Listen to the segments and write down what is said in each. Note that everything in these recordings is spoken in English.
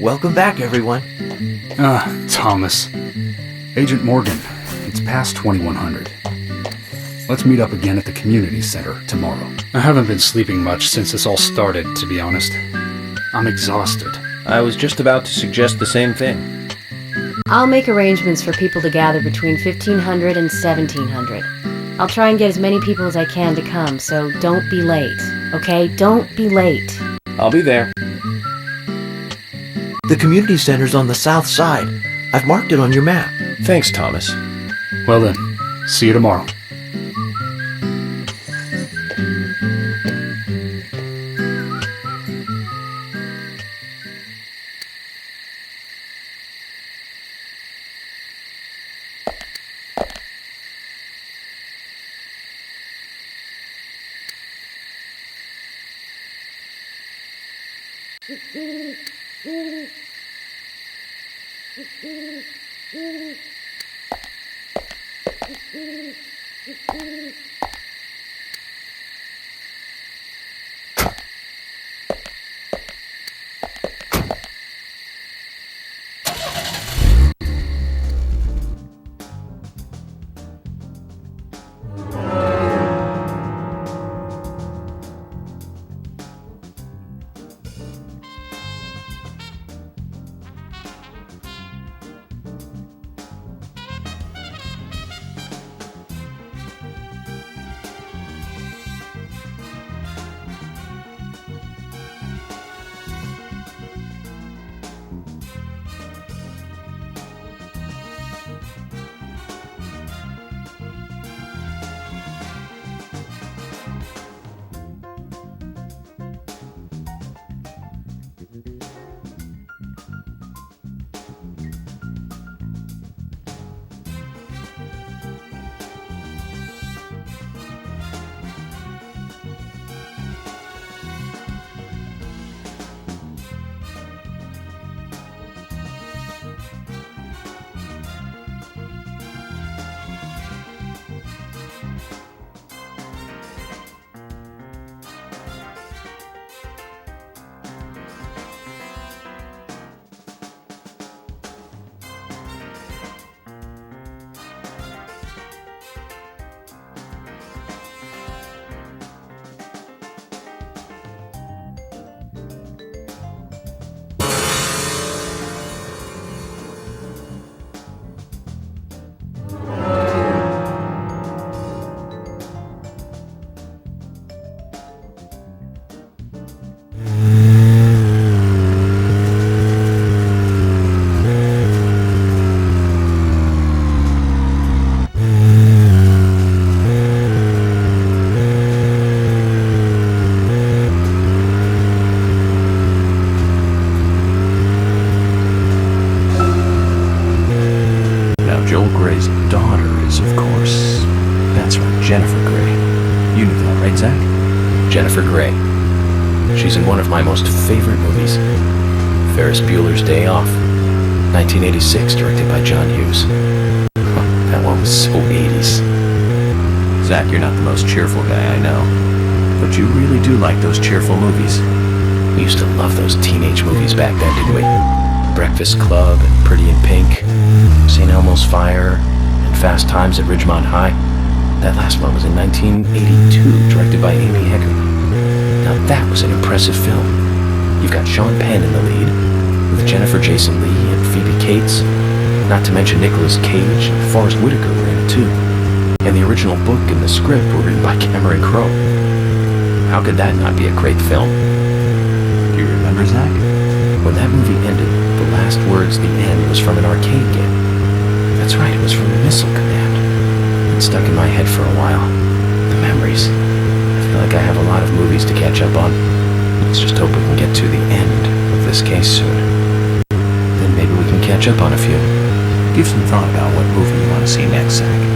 Welcome back, everyone. Thomas. Agent Morgan, it's past 2100. Let's meet up again at the community center tomorrow. I haven't been sleeping much since this all started, to be honest. I'm exhausted. I was just about to suggest the same thing. I'll make arrangements for people to gather between 1500 and 1700. I'll try and get as many people as I can to come, so don't be late. Okay? Don't be late. I'll be there. The community center's on the south side. I've marked it on your map. Thanks, Thomas. Well then, see you tomorrow. Joel Gray's daughter is, of course, that's right, Jennifer Grey. You knew that, right, Zach? Jennifer Grey. She's in one of my most favorite movies, Ferris Bueller's Day Off, 1986, directed by John Hughes. That one was so 80s. Zach, you're not the most cheerful guy I know, but you really do like those cheerful movies. We used to love those teenage movies back then, didn't we? Breakfast Club and Pretty in Pink, St. Elmo's Fire, and Fast Times at Ridgemont High. That last one was in 1982, directed by Amy Hecker. Now that was an impressive film. You've got Sean Penn in the lead, with Jennifer Jason Leigh and Phoebe Cates, not to mention Nicolas Cage and Forrest Whitaker were in it too. And the original book and the script were written by Cameron Crowe. How could that not be a great film? Do you remember, Zach? When that movie ended, the last words, the end, was from an arcade game. That's right, it was from Missile Command. It stuck in my head for a while. The memories. I feel like I have a lot of movies to catch up on. Let's just hope we can get to the end of this case soon. Then maybe we can catch up on a few. Give some thought about what movie you want to see next, Zach.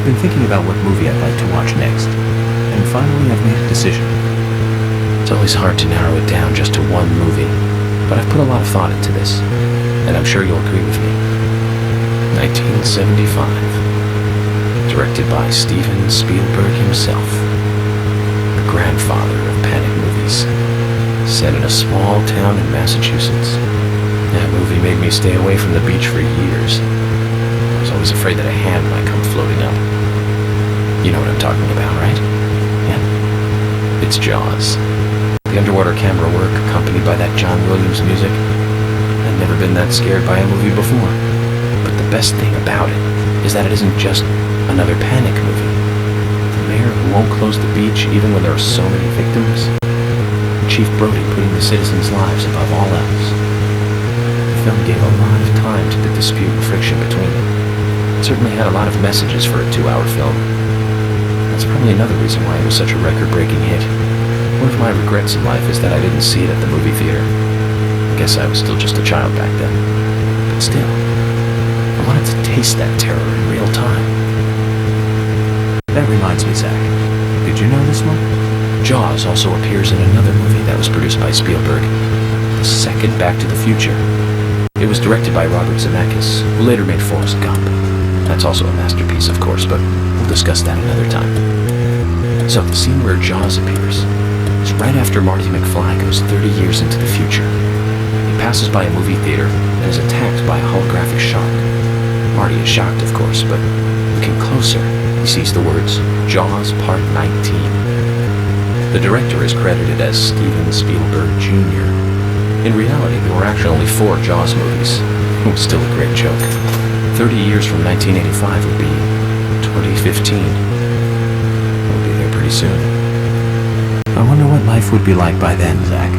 I've been thinking about what movie I'd like to watch next, and finally I've made a decision. It's always hard to narrow it down just to one movie, but I've put a lot of thought into this, and I'm sure you'll agree with me. 1975. Directed by Steven Spielberg himself. The grandfather of panic movies. Set in a small town in Massachusetts. That movie made me stay away from the beach for years. I was always afraid that a hand might come floating up. You know what I'm talking about, right? Yeah. It's Jaws. The underwater camera work accompanied by that John Williams music. I'd never been that scared by a movie before. But the best thing about it is that it isn't just another panic movie. The mayor who won't close the beach even when there are so many victims. Chief Brody putting the citizens' lives above all else. The film gave a lot of time to the dispute and friction between them. It certainly had a lot of messages for a 2-hour film. That's probably another reason why it was such a record-breaking hit. One of my regrets in life is that I didn't see it at the movie theater. I guess I was still just a child back then. But still, I wanted to taste that terror in real time. That reminds me, Zach. Did you know this one? Jaws also appears in another movie that was produced by Spielberg, the second Back to the Future. It was directed by Robert Zemeckis, who later made Forrest Gump. That's also a masterpiece, of course, but we'll discuss that another time. So, the scene where Jaws appears is right after Marty McFly goes 30 years into the future. He passes by a movie theater and is attacked by a holographic shark. Marty is shocked, of course, but looking closer, he sees the words, Jaws Part 19. The director is credited as Steven Spielberg Jr. In reality, there were actually only 4 Jaws movies. It was still a great joke. 30 years from 1985 would be 2015. We'll be there pretty soon. I wonder what life would be like by then, Zach.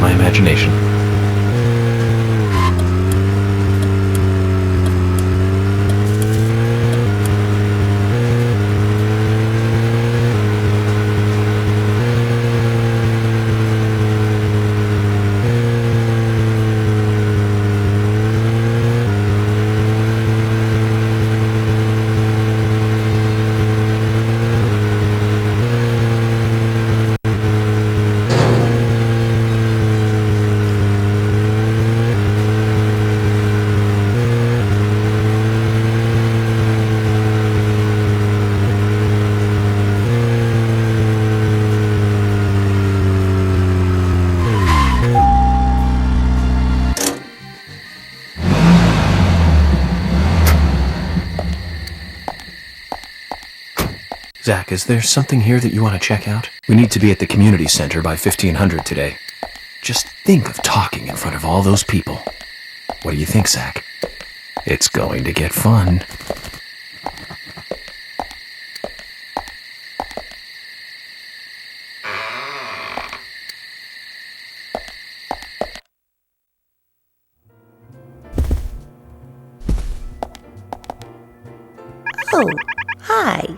Imagination. Zach, is there something here that you want to check out? We need to be at the community center by 1500 today. Just think of talking in front of all those people. What do you think, Zach? It's going to get fun. Oh, hi.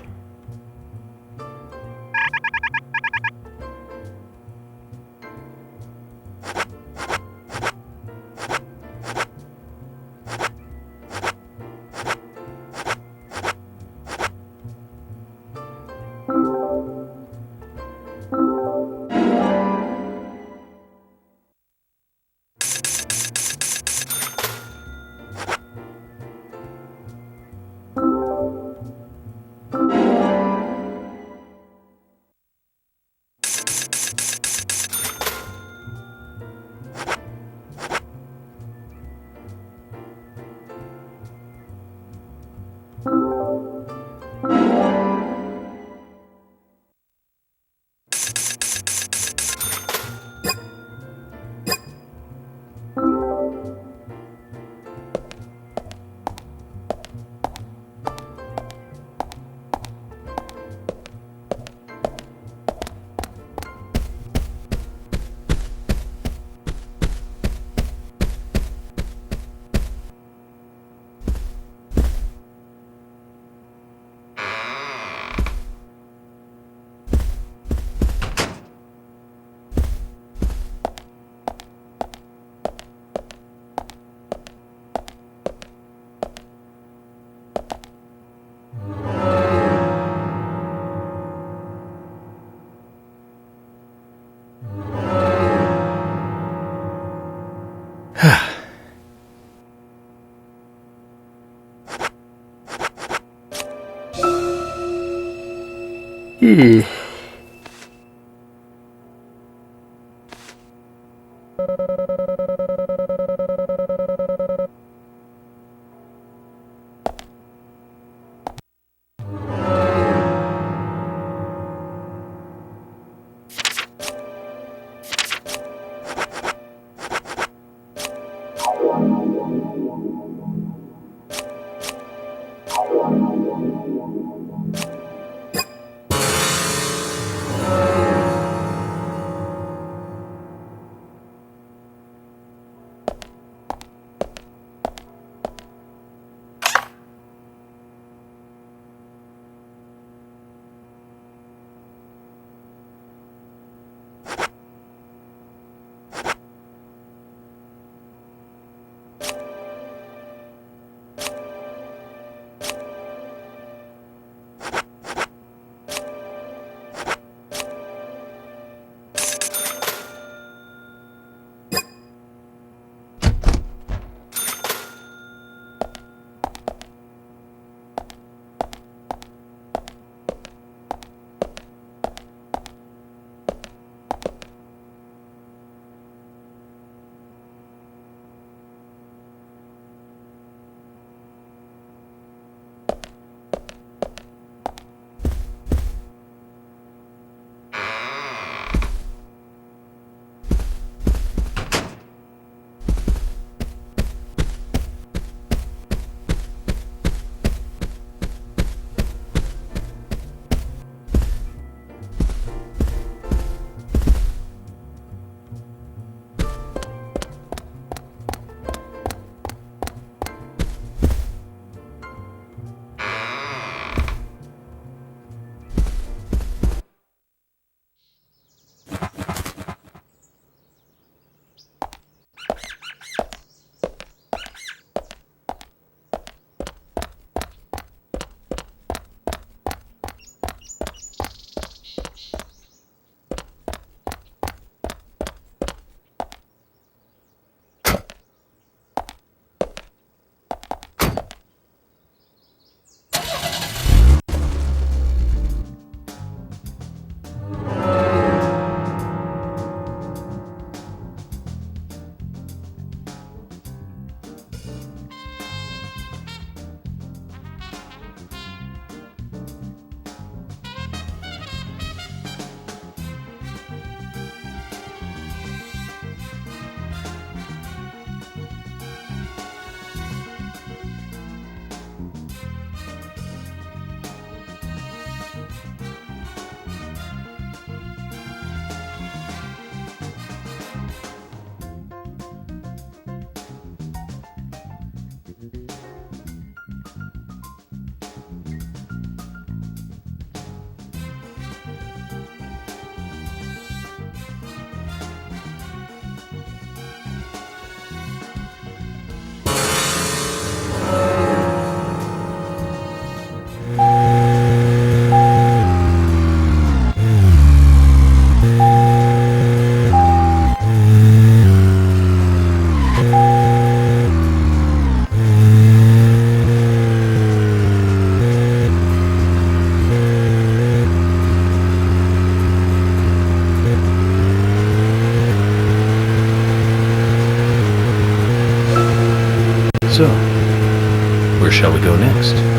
So, where shall we go next?